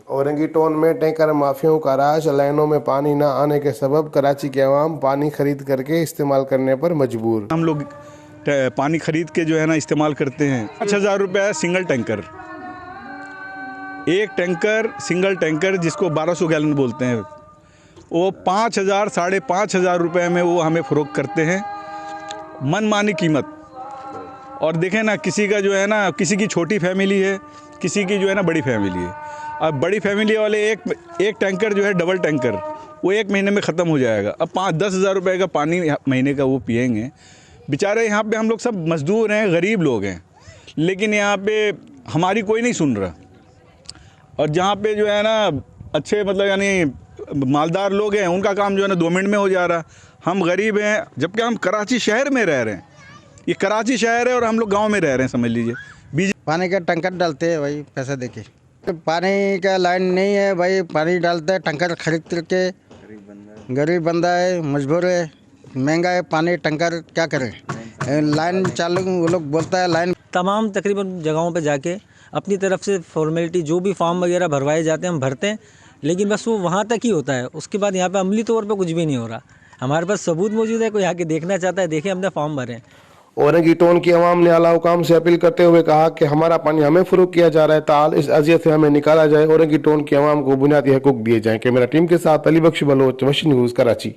औरंगीटोन में टैंकर माफियाओं का राज, लाइनों में पानी न आने के सबब कराची के अवाम पानी खरीद करके इस्तेमाल करने पर मजबूर। हम लोग पानी खरीद के जो है ना इस्तेमाल करते हैं। 5,000 रुपये सिंगल टैंकर, एक टैंकर सिंगल टैंकर जिसको 1200 गैलन बोलते हैं, वो 5,000 5,500 रुपये में वो हमें फ़रोख्त करते हैं, मनमानी कीमत। और देखें ना, किसी का जो है ना, किसी की छोटी फैमिली है, किसी की जो है ना बड़ी फैमिली है। अब बड़ी फैमिली वाले एक टैंकर जो है डबल टैंकर, वो 1 महीने में ख़त्म हो जाएगा। अब 5-10 हज़ार रुपये का पानी महीने का वो पिएंगे। बेचारे यहाँ पे हम लोग सब मज़दूर हैं, गरीब लोग हैं, लेकिन यहाँ पे हमारी कोई नहीं सुन रहा। और जहाँ पे जो है ना अच्छे मतलब यानी मालदार लोग हैं, उनका काम जो है ना 2 मिनट में हो जा रहा। हम गरीब हैं, जबकि हम कराची शहर में रह रहे हैं। ये कराची शहर है और हम लोग गांव में रह रहे हैं, समझ लीजिए। पानी का टंकर डालते हैं भाई, पैसा देके। पानी का लाइन नहीं है भाई, पानी डालते हैं टंकर खरीद करके। गरीब बंदा है, मजबूर है, महंगा है पानी, टंकर क्या करें। लाइन चालू, वो लोग बोलता है लाइन। तमाम तकरीबन जगहों पे जाके अपनी तरफ से फॉर्मेलिटी जो भी फॉर्म वगैरह भरवाए जाते हैं हम भरते हैं, लेकिन बस वो वहाँ तक ही होता है। उसके बाद यहाँ पे अमली तौर पे कुछ भी नहीं हो रहा। हमारे पास सबूत मौजूद है, कोई आके देखना चाहता है देखे, हमने फॉर्म भरे। औरंगीटोन की अवाम ने आला हुकाम से अपील करते हुए कहा कि हमारा पानी हमें फरोख्त किया जा रहा है, ताल इस अजियत से हमें निकाला जाए। औरंगीटोन की अवाम को बुनियादी हकूक दिए जाएं। कैमरा टीम के साथ अली बख्श बलोच, वशी न्यूज़, कराची।